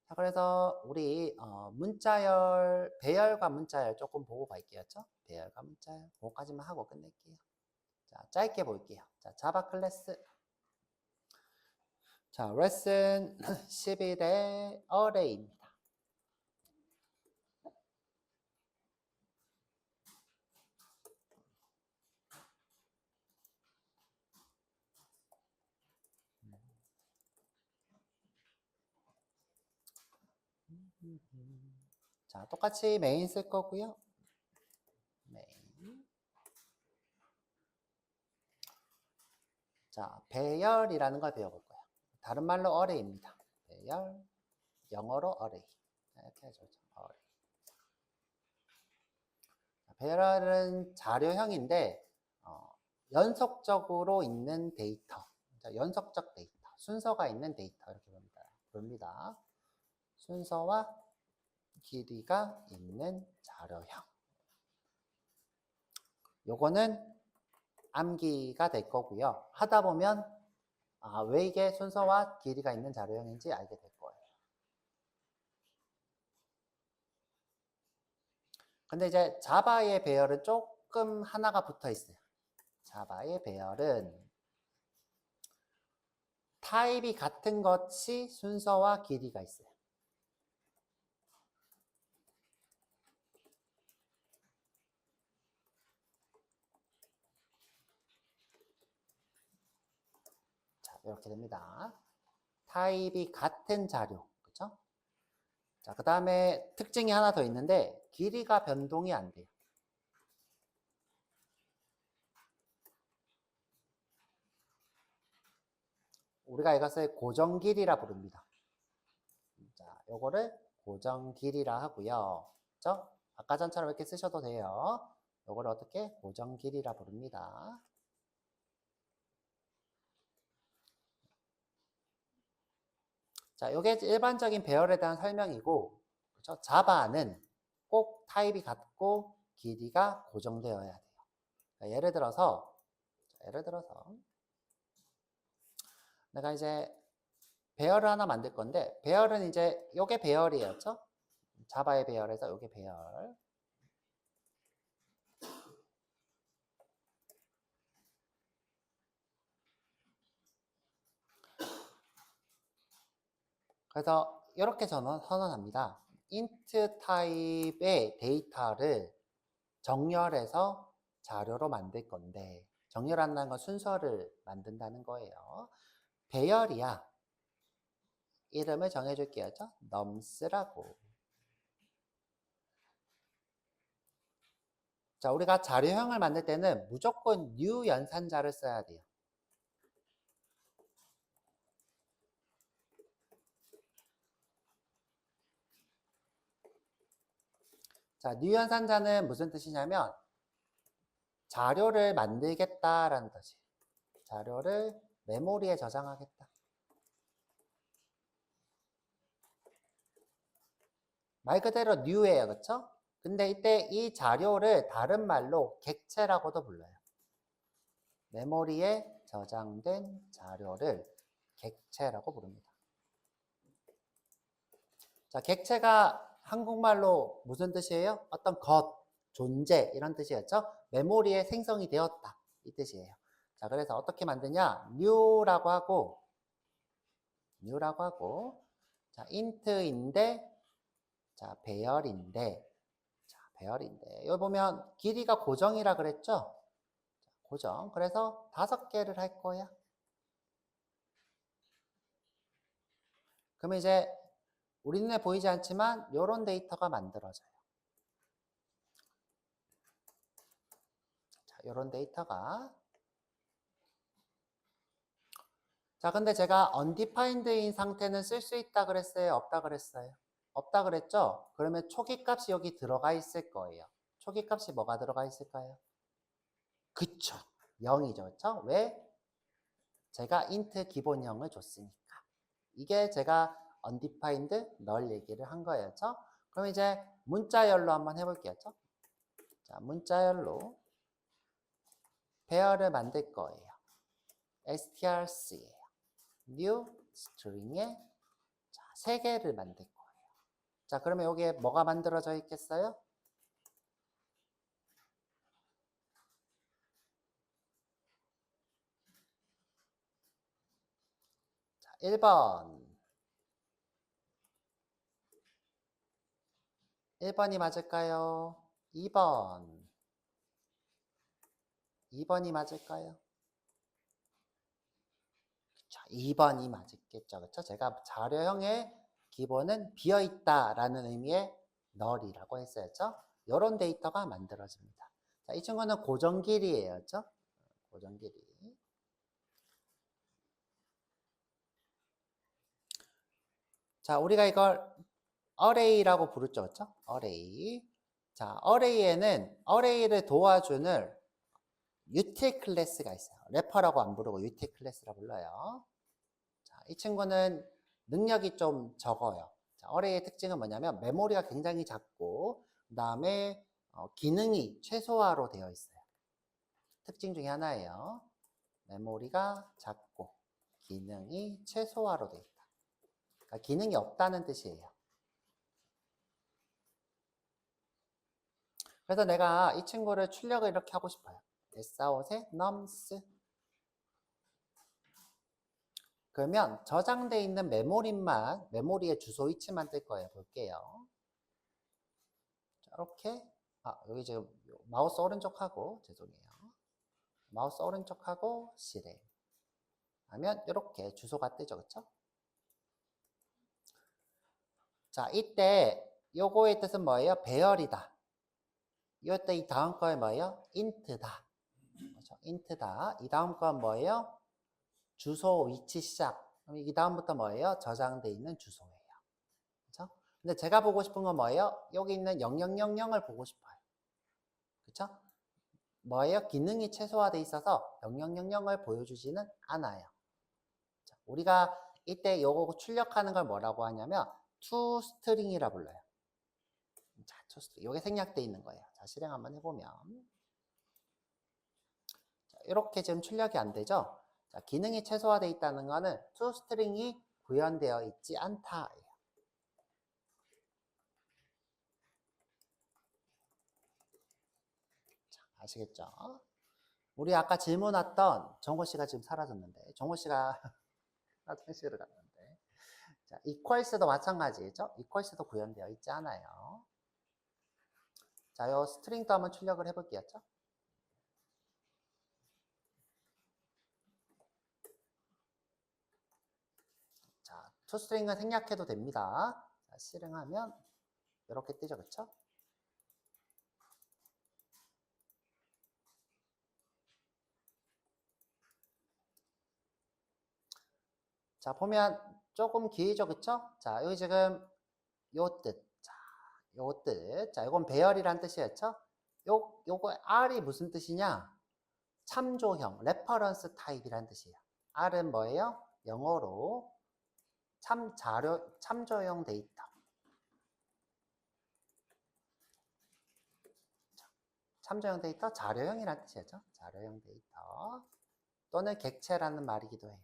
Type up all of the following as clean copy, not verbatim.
자, 그래서 우리 문자열, 배열과 문자열 조금 보고 갈게요. 배열과 문자열. 그거까지만 하고 끝낼게요. 자, 짧게 볼게요. 자, 자바 클래스. 자, 레슨 11의 어레이입니다. 자, 똑같이 메인 쓸 거고요. 메인. 자, 배열이라는 걸 배워볼 거예요. 다른 말로 어레이입니다. 배열, 영어로 어레이. 이렇게 해줘. 어레이. 배열은 자료형인데 연속적으로 있는 데이터. 자, 연속적 데이터. 순서가 있는 데이터 이렇게 부릅니다. 순서와 길이가 있는 자료형. 요거는 암기가 될 거고요. 하다 보면 왜 이게 순서와 길이가 있는 자료형인지 알게 될 거예요. 근데 이제 자바의 배열은 조금 하나가 붙어 있어요. 자바의 배열은 타입이 같은 것이 순서와 길이가 있어요. 자, 이렇게 됩니다. 타입이 같은 자료, 그렇죠? 자, 그 다음에 특징이 하나 더 있는데 길이가 변동이 안 돼요. 우리가 이것을 고정 길이라 부릅니다. 자, 요거를 고정 길이라 하고요. 그렇죠? 아까 전처럼 이렇게 쓰셔도 돼요. 요거를 어떻게 고정 길이라 부릅니다. 자, 요게 일반적인 배열에 대한 설명이고, 그렇죠? 자바는 꼭 타입이 같고 길이가 고정되어야 돼요. 자, 예를 들어서 내가 이제 배열을 하나 만들 건데, 배열은 이제 요게 배열이에요. 그렇죠? 자바의 배열에서 요게 배열. 그래서 이렇게 선언합니다. int 타입의 데이터를 정렬해서 자료로 만들 건데, 정렬한다는 건 순서를 만든다는 거예요. 배열이야. 이름을 정해줄게요. nums라고. 자, 우리가 자료형을 만들 때는 무조건 new 연산자를 써야 돼요. 자, new 연산자는 무슨 뜻이냐면 자료를 만들겠다라는 뜻이에요. 자료를 메모리에 저장하겠다. 말 그대로 new예요. 그렇죠? 근데 이때 이 자료를 다른 말로 객체라고도 불러요. 메모리에 저장된 자료를 객체라고 부릅니다. 자, 객체가 한국말로 무슨 뜻이에요? 어떤 것, 존재 이런 뜻이었죠? 메모리에 생성이 되었다 이 뜻이에요. 자, 그래서 어떻게 만드냐? new라고 하고 자, int인데 자, 배열인데 여기 보면 길이가 고정이라 그랬죠? 자, 고정. 그래서 5개를 할 거야. 그러면 이제 우리 눈에 보이지 않지만 이런 데이터가 만들어져요. 자, 이런 데이터가. 자, 근데 제가 undefined인 상태는 쓸 수 있다 그랬어요? 없다 그랬어요? 없다 그랬죠? 그러면 초기 값이 여기 들어가 있을 거예요. 초기 값이 뭐가 들어가 있을까요? 그쵸. 0이죠. 그쵸? 왜? 제가 int 기본형을 줬으니까. 이게 제가 undefined null 얘기를 한 거예요. 그쵸? 그럼 이제 문자열로 한번 해볼게요. 그쵸? 자, 문자열로 배열을 만들 거예요. strc예요. new string에 자, 3개를 만들 거예요. 자, 그러면 여기에 뭐가 만들어져 있겠어요? 자, 1번. 1번이 맞을까요? 2번. 2번이 맞을까요? 자, 2번이 맞겠죠. 그렇죠? 제가 자료형의 기본은 비어있다라는 의미의 널이라고 했었죠. 이런 데이터가 만들어집니다. 자, 이 친구는 고정길이에요. 그렇죠? 고정길이. 자, 우리가 이걸 array라고 부르죠. 그렇죠? array. 자, array를 도와주는 util 클래스가 있어요. 래퍼라고 안 부르고 util 클래스라 불러요. 자, 이 친구는 능력이 좀 적어요. 자, array의 특징은 뭐냐면 메모리가 굉장히 작고 그 다음에 기능이 최소화로 되어 있어요. 특징 중에 하나예요. 메모리가 작고 기능이 최소화로 되어 있다. 그러니까 기능이 없다는 뜻이에요. 그래서 내가 이 친구를 출력을 이렇게 하고 싶어요. S4의 nums. 그러면 저장되어 있는 메모리의 주소 위치만 뜰 거예요. 볼게요. 자, 이렇게. 여기 지금 마우스 오른쪽하고, 죄송해요. 마우스 오른쪽하고 실행. 하면 이렇게 주소가 뜨죠. 그쵸? 자, 이때 요거의 뜻은 뭐예요? 배열이다. 이때 이 다음 거에 뭐예요? int다. 그렇죠? int다. 이 다음 건 뭐예요? 주소 위치 시작. 그럼 이 다음부터 뭐예요? 저장돼 있는 주소예요. 그렇죠? 근데 제가 보고 싶은 건 뭐예요? 여기 있는 0000을 보고 싶어요. 그렇죠? 뭐예요? 기능이 최소화돼 있어서 0000을 보여주지는 않아요. 자, 우리가 이때 요거 출력하는 걸 뭐라고 하냐면 toString이라 불러요. 자, toString. 요게 생략돼 있는 거예요. 자, 실행 한번 해보면 자, 이렇게 지금 출력이 안 되죠? 자, 기능이 최소화되어 있다는 것은 toString이 구현되어 있지 않다예요. 자, 아시겠죠? 우리 아까 질문 왔던 정호 씨가 지금 사라졌는데, 정호 씨가 화장실을 갔는데, 자, equals도 마찬가지죠? equals도 구현되어 있지 않아요. 자, 요 스트링도 한번 출력을 해볼게요. 자, toString은 생략해도 됩니다. 자, 실행하면 이렇게 뜨죠, 그쵸? 자, 보면 조금 길죠, 그쵸? 자, 여기 지금 요 뜻. 자, 요 뜻. 자, 이건 배열이란 뜻이었죠? 요거 R이 무슨 뜻이냐? 참조형, 레퍼런스 타입이란 뜻이에요. R은 뭐예요? 영어로 참조형 데이터. 참조형 데이터, 자료형이란 뜻이었죠? 자료형 데이터. 또는 객체라는 말이기도 해요.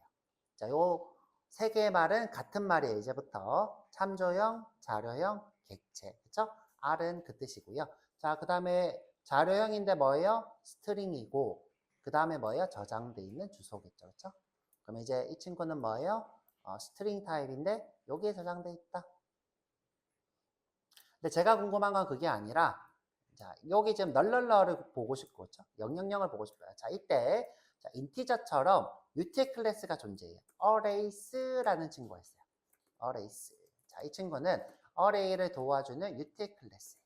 자, 요 세 개의 말은 같은 말이에요. 이제부터 참조형, 자료형, 객체. 그쵸? R은 그 뜻이고요. 자, 그 다음에 자료형인데 뭐예요? 스트링이고, 그 다음에 뭐예요? 저장돼 있는 주소겠죠. 그쵸? 그럼 이제 이 친구는 뭐예요? 스트링 타입인데 여기에 저장돼 있다. 근데 제가 궁금한 건 그게 아니라, 자, 여기 지금 널널널을 보고 싶고, 그쵸? 000을 보고 싶어요. 자, 이때 자, 인티저처럼 util 클래스가 존재해요. arrays라는 친구가 있어요. arrays. 자, 이 친구는 array를 도와주는 util 클래스예요.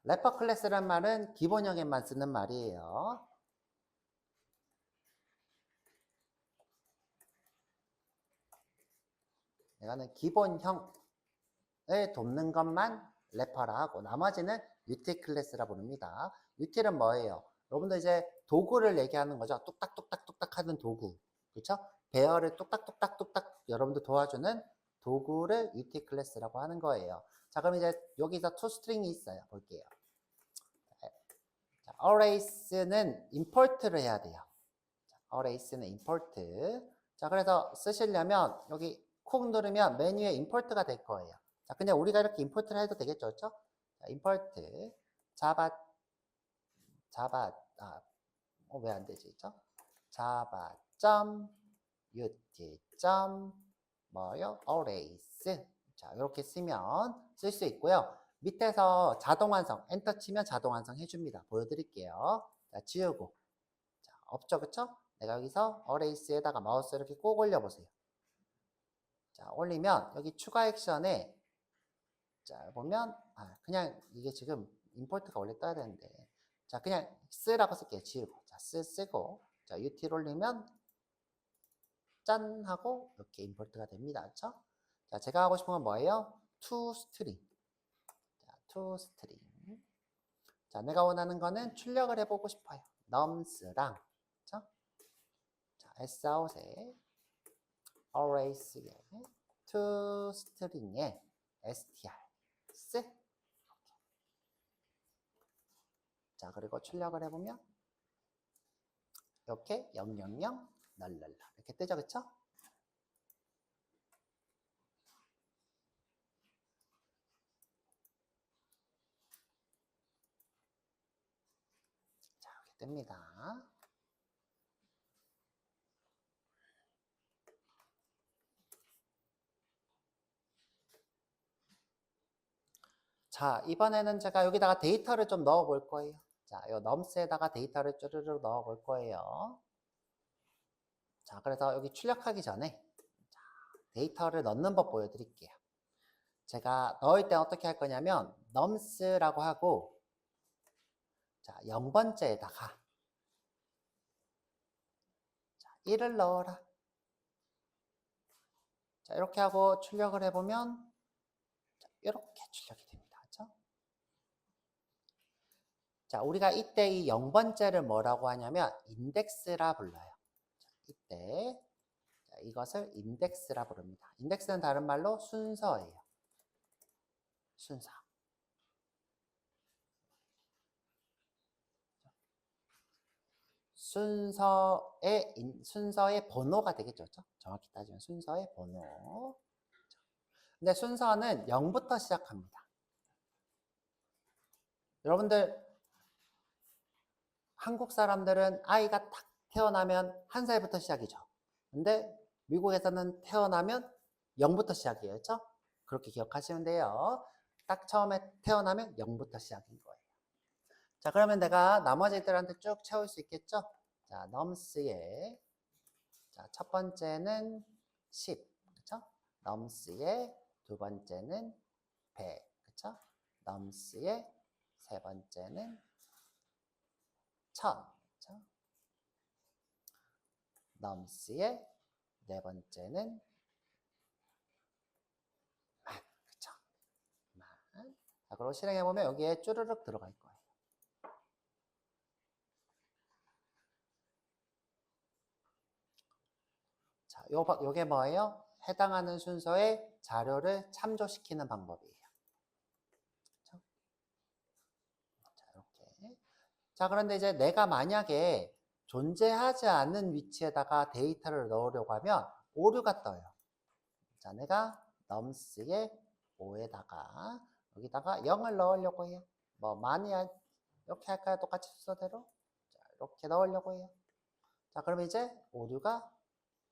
래퍼 클래스란 말은 기본형에만 쓰는 말이에요. 이거는 기본형을 돕는 것만 래퍼라 하고 나머지는 util 클래스라 부릅니다. util은 뭐예요? 여러분들 이제 도구를 얘기하는 거죠. 뚝딱뚝딱뚝딱 하는 도구. 그렇죠? 배열을 뚝딱뚝딱뚝딱 여러분들 도와주는 도구를 util 클래스라고 하는 거예요. 자, 그럼 이제 여기서 toString이 있어요. 볼게요. 자, arrays는 import를 해야 돼요. 자, arrays는 import. 자, 그래서 쓰시려면 여기 콕 누르면 메뉴에 import가 될 거예요. 자, 그냥 우리가 이렇게 import를 해도 되겠죠, 그렇죠? 자, import java 왜 안 되지, 그죠? java.util. 뭐요? arrays. 자, 이렇게 쓰면 쓸 수 있고요. 밑에서 자동 완성, 엔터 치면 자동 완성 해줍니다. 보여드릴게요. 자, 지우고. 자, 없죠, 그쵸? 내가 여기서 arrays에다가 마우스 이렇게 꼭 올려보세요. 자, 올리면 여기 추가 액션에 자, 보면 그냥 이게 지금 임포트가 원래 떠야 되는데 자, 그냥 쓰라고 쓸게요. 지우고. 자, 쓰고 자, util 올리면 짠 하고 이렇게 임포트가 됩니다. 그렇죠? 자, 제가 하고 싶은 건 뭐예요? toString. 자, toString. 자, 내가 원하는 거는 출력을 해보고 싶어요. nums랑 그렇죠? 자, sout에 arrays에 toString에 str 자, 그리고 출력을 해보면 이렇게 000 랄랄라 이렇게 뜨죠, 그쵸? 자, 이렇게 뜹니다. 자, 이번에는 제가 여기다가 데이터를 좀 넣어 볼 거예요. 자, 이 nums에다가 데이터를 쭈르륵 넣어 볼 거예요. 자, 그래서 여기 출력하기 전에 자, 데이터를 넣는 법 보여드릴게요. 제가 넣을 때 어떻게 할 거냐면 nums라고 하고 자, 0번째에다가 자, 1을 넣어라. 자, 이렇게 하고 출력을 해보면 자, 이렇게 출력이 됩니다. 그렇죠? 자, 우리가 이때 이 0번째를 뭐라고 하냐면 인덱스라 불러요. 자, 이때 자, 이것을 인덱스라 부릅니다. 인덱스는 다른 말로 순서예요. 순서. 순서의 번호가 되겠죠. 그렇죠? 정확히 따지면 순서의 번호. 근데 순서는 0부터 시작합니다. 여러분들 한국 사람들은 아이가 딱 태어나면 1살부터 시작이죠. 근데 미국에서는 태어나면 0부터 시작이에요. 그렇죠? 그렇게 기억하시면 돼요. 딱 처음에 태어나면 0부터 시작인 거예요. 자, 그러면 내가 나머지들한테 쭉 채울 수 있겠죠? 자, nums의 자, 첫 번째는 10, 그쵸? nums의 두 번째는 100, 그쵸? nums의 세 번째는 1000, 그쵸? nums의 네 번째는 만, 그쵸? 만. 자, 그리고 실행해보면 여기에 쭈르륵 들어갈 거예요. 자, 요게 뭐예요? 해당하는 순서의 자료를 참조시키는 방법이에요. 그쵸? 자, 이렇게. 자, 그런데 이제 내가 만약에 존재하지 않는 위치에다가 데이터를 넣으려고 하면 오류가 떠요. 자, 내가 nums의 5에다가 여기다가 0을 넣으려고 해요. 뭐 많이 이렇게 할까요? 똑같이 순서대로? 자, 이렇게 넣으려고 해요. 자, 그럼 이제 오류가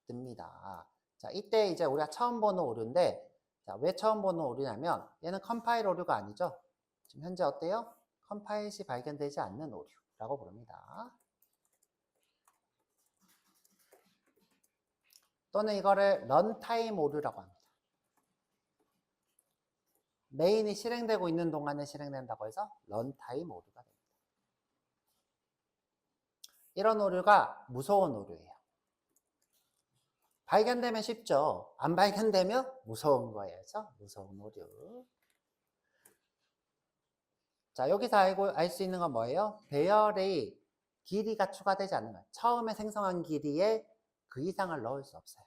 뜹니다. 자, 이때 이제 우리가 처음 보는 오류인데 자, 왜 처음 보는 오류냐면 얘는 컴파일 오류가 아니죠. 지금 현재 어때요? 컴파일 시 발견되지 않는 오류라고 부릅니다. 또는 이거를 런타임 오류라고 합니다. 메인이 실행되고 있는 동안에 실행된다고 해서 런타임 오류가 됩니다. 이런 오류가 무서운 오류예요. 발견되면 쉽죠. 안 발견되면 무서운 거예요. 그렇죠? 무서운 오류. 자, 여기서 알 수 있는 건 뭐예요? 배열의 길이가 추가되지 않는 거예요. 처음에 생성한 길이에 그 이상을 넣을 수 없어요.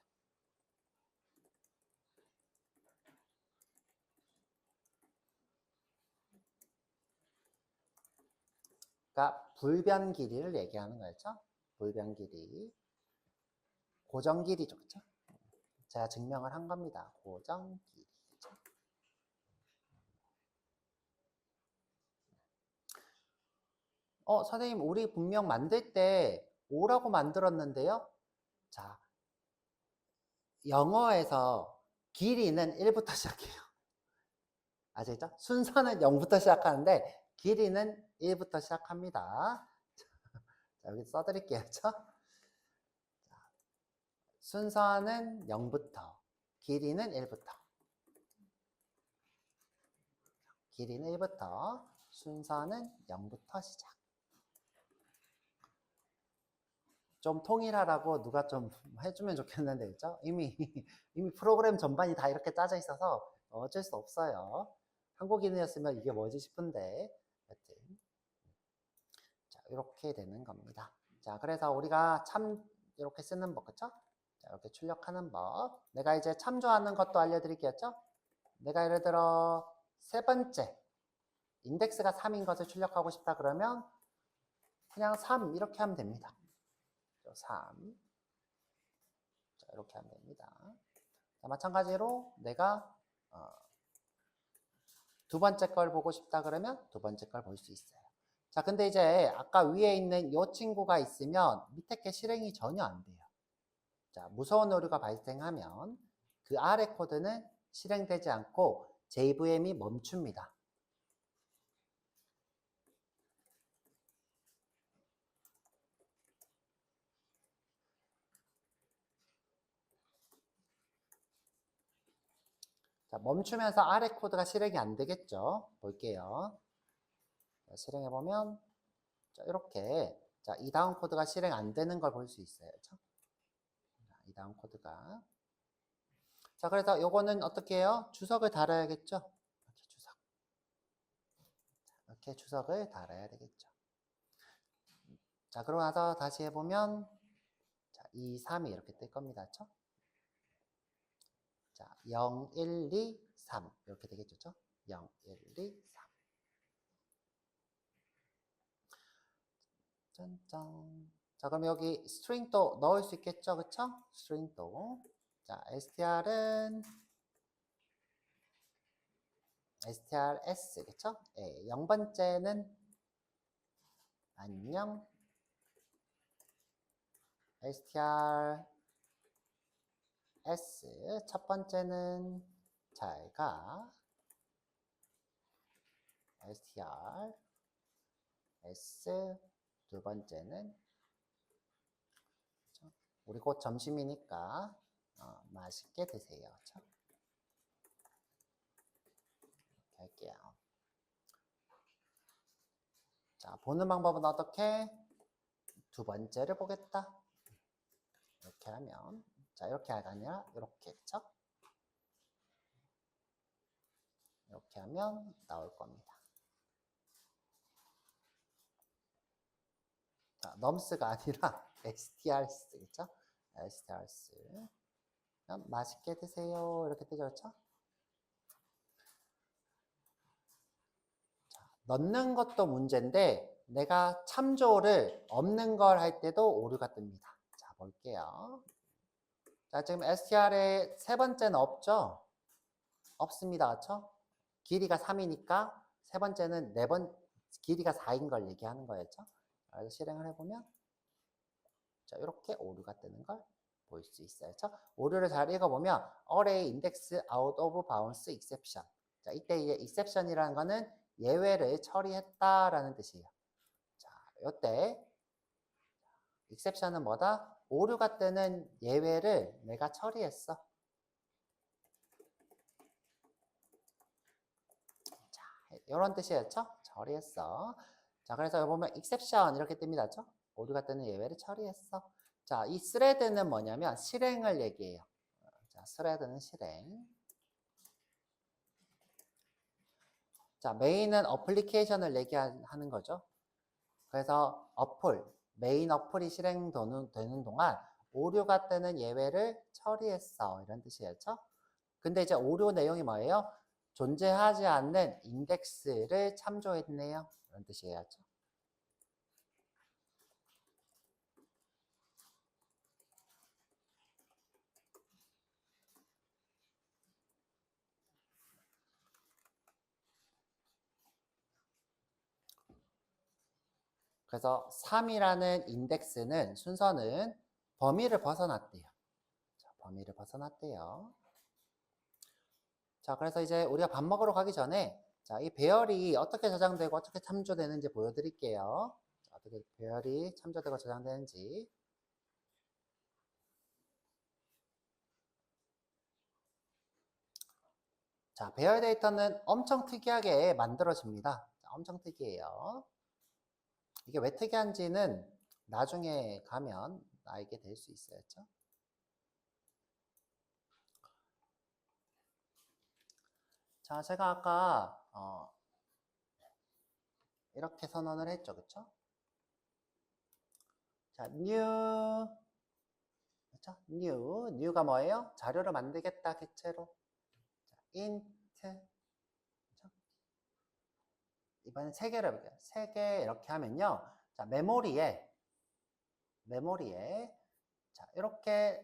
그러니까 불변 길이를 얘기하는 거죠. 불변 길이. 고정 길이죠. 그쵸? 제가 증명을 한 겁니다. 고정 길이. 선생님, 우리 분명 만들 때 5라고 만들었는데요. 자, 영어에서 길이는 1부터 시작해요. 아시겠죠? 순서는 0부터 시작하는데 길이는 1부터 시작합니다. 자, 여기 써드릴게요. 그쵸? 순서는 0부터, 길이는 1부터. 길이는 1부터, 순서는 0부터 시작. 좀 통일하라고 누가 좀 해주면 좋겠는데, 그죠? 이미 프로그램 전반이 다 이렇게 짜져 있어서 어쩔 수 없어요. 한국인이었으면 이게 뭐지 싶은데, 여튼. 자, 이렇게 되는 겁니다. 자, 그래서 우리가 참, 이렇게 쓰는 법, 그쵸? 자, 이렇게 출력하는 법. 내가 이제 참조하는 것도 알려드릴게요. 내가 예를 들어, 세 번째, 인덱스가 3인 것을 출력하고 싶다 그러면, 그냥 3 이렇게 하면 됩니다. 3. 자, 이렇게 하면 됩니다. 자, 마찬가지로 내가 두 번째 걸 보고 싶다 그러면 두 번째 걸 볼 수 있어요. 자, 근데 이제 아까 위에 있는 이 친구가 있으면 밑에 게 실행이 전혀 안 돼요. 자, 무서운 오류가 발생하면 그 아래 코드는 실행되지 않고 JVM이 멈춥니다. 자, 멈추면서 아래 코드가 실행이 안 되겠죠? 볼게요. 자, 실행해보면, 자, 이렇게, 자, 이 다음 코드가 실행 안 되는 걸 볼 수 있어요. 그렇죠? 이 다음 코드가. 자, 그래서 요거는 어떻게 해요? 주석을 달아야겠죠? 이렇게 주석. 이렇게 주석을 달아야 되겠죠. 자, 그러고 나서 다시 해보면, 자, 2, 3이 이렇게 뜰 겁니다. 그렇죠? 자, 0, 1, 2, 3 이렇게 되겠죠? 0, 1, 2, 3 짠짠. 자, 그럼 여기 스트링도 넣을 수 있겠죠? 그쵸? 스트링도. 자, str은 strs, 그쵸? 예, 0번째는 안녕. strs, 첫 번째는 잘 가. strs, 두 번째는, 그쵸? 우리 곧 점심이니까 맛있게 드세요. 그쵸? 이렇게 할게요. 자, 보는 방법은 어떻게? 두 번째를 보겠다. 이렇게 하면, 자, 이렇게 하가 아니라 이렇게, 그쵸? 이렇게 하면 나올 겁니다. 자, 넘스가 아니라 strs, 그쵸? strs. 그럼 맛있게 드세요. 이렇게 뜨죠, 그쵸? 자, 넣는 것도 문제인데, 내가 참조를 없는 걸 할 때도 오류가 뜹니다. 자, 볼게요. 자, 지금 str의 세 번째는 없죠? 없습니다. 그쵸? 길이가 3이니까 세 번째는 길이가 4인 걸 얘기하는 거였죠? 그래서 실행을 해보면, 자, 이렇게 오류가 뜨는 걸 볼 수 있어요. 그쵸? 오류를 잘 읽어보면, array index out of bounds exception. 자, 이때 이제 exception이라는 거는 예외를 처리했다라는 뜻이에요. 자, 이때 exception은 뭐다? 오류가 뜨는 예외를 내가 처리했어. 자, 이런 뜻이었죠? 처리했어. 자, 그래서 여기 보면 exception 이렇게 뜹니다. 그쵸? 오류가 뜨는 예외를 처리했어. 자, 이 thread는 뭐냐면 실행을 얘기해요. 자, thread는 실행. 자, 메인은 어플리케이션을 얘기하는 거죠. 그래서 메인 어플이 실행되는 동안 오류가 뜨는 예외를 처리했어. 이런 뜻이었죠. 근데 이제 오류 내용이 뭐예요? 존재하지 않는 인덱스를 참조했네요. 이런 뜻이에요. 그래서 3이라는 인덱스는 순서는 범위를 벗어났대요. 자, 범위를 벗어났대요. 자, 그래서 이제 우리가 밥 먹으러 가기 전에 자, 이 배열이 어떻게 저장되고 어떻게 참조되는지 보여드릴게요. 자, 어떻게 배열이 참조되고 저장되는지. 자, 배열 데이터는 엄청 특이하게 만들어집니다. 자, 엄청 특이해요. 이게 왜 특이한지는 나중에 가면 알게 될 수 있어요. 그렇죠? 자, 제가 아까 이렇게 선언을 했죠. 그렇죠? 자, new 그렇죠? new가 뭐예요? 자료를 만들겠다 객체로. 자, int 그렇죠? 이번엔 3개를 해볼게요. 3개 이렇게 하면요. 자, 메모리에 자, 이렇게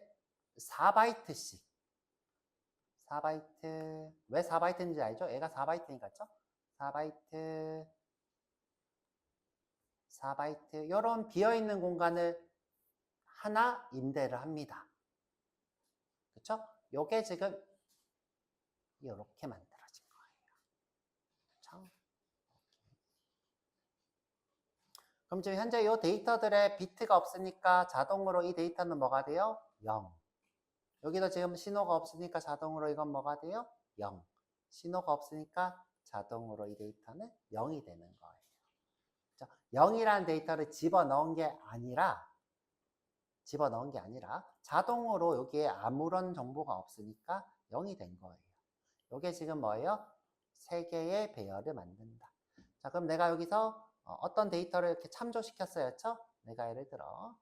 4바이트씩 4바이트 왜 4바이트인지 알죠? 얘가 4바이트니까 그렇죠? 4바이트 이런 비어있는 공간을 하나 임대를 합니다. 그렇죠? 요게 지금 이렇게 만들어진 거예요. 그렇죠? 그럼 지금 현재 이 데이터들의 비트가 없으니까 자동으로 이 데이터는 뭐가 돼요? 0. 여기도 지금 신호가 없으니까 자동으로 이건 뭐가 돼요? 0. 신호가 없으니까 자동으로 이 데이터는 0이 되는 거예요. 0이라는 데이터를 집어넣은 게 아니라 자동으로 여기에 아무런 정보가 없으니까 0이 된 거예요. 이게 지금 뭐예요? 3개의 배열을 만든다. 자, 그럼 내가 여기서 어떤 데이터를 이렇게 참조시켰어요. 그렇죠? 내가 예를 들어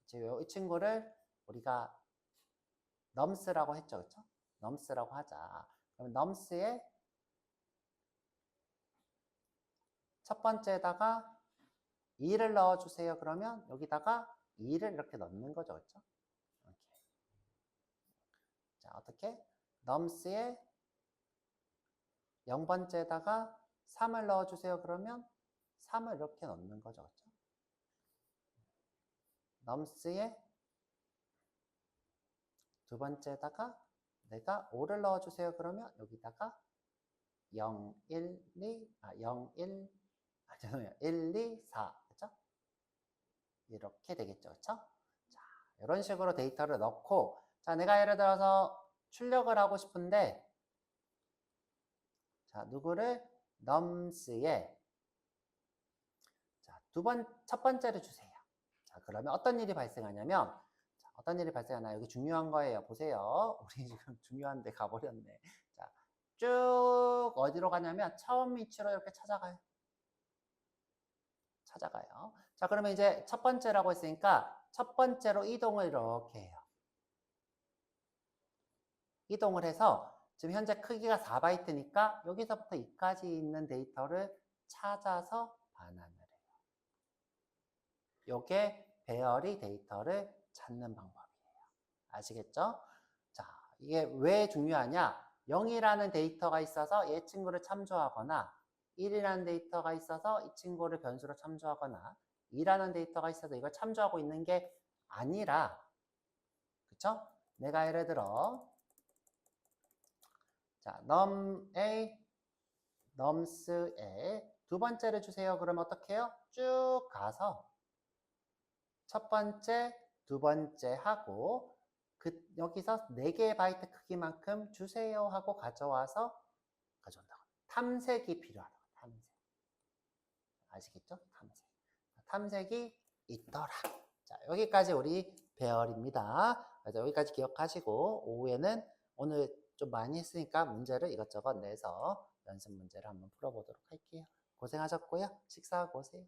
지금 이 친구를 우리가 nums라고 했죠. 그렇죠? nums라고 하자. 그럼 nums의 첫 번째에다가 2를 넣어주세요. 그러면 여기다가 2를 이렇게 넣는 거죠. 그렇죠? 이렇게. 자, 어떻게? nums의 0번째에다가 3을 넣어주세요. 그러면 3을 이렇게 넣는 거죠. 그렇죠? nums의 두 번째에다가 내가 5를 넣어주세요. 그러면 여기다가 0, 1, 2, 1, 2, 4. 그렇죠? 이렇게 되겠죠. 그렇죠? 자, 이런 식으로 데이터를 넣고 자, 내가 예를 들어서 출력을 하고 싶은데 자, 누구를 nums에 자, 첫 번째를 주세요. 자, 그러면 어떤 일이 발생하냐면 자, 어떤 일이 발생하나 여기 중요한 거예요. 보세요. 우리 지금 중요한 데 가버렸네. 자, 쭉 어디로 가냐면 처음 위치로 이렇게 찾아가요. 자, 그러면 이제 첫 번째라고 했으니까 첫 번째로 이동을 이렇게 해요. 이동을 해서 지금 현재 크기가 4바이트니까 여기서부터 여기까지 있는 데이터를 찾아서 반환을 해요. 요게 배열이 데이터를 찾는 방법이에요. 아시겠죠? 자, 이게 왜 중요하냐? 0이라는 데이터가 있어서 얘 친구를 참조하거나 1이라는 데이터가 있어서 이 친구를 변수로 참조하거나 2라는 데이터가 있어서 이걸 참조하고 있는 게 아니라 그쵸? 내가 예를 들어 자, nums에 두 번째를 주세요. 그러면 어떻게 해요? 쭉 가서 첫 번째, 두 번째 하고 여기서 4개의 바이트 크기만큼 주세요 하고 가져와서 가져온다고. 탐색이 필요하다고. 탐색. 아시겠죠? 탐색이 있더라. 자, 여기까지 우리 배열입니다. 그래서 여기까지 기억하시고 오후에는 오늘 좀 많이 했으니까 문제를 이것저것 내서 연습 문제를 한번 풀어보도록 할게요. 고생하셨고요. 식사하고 오세요.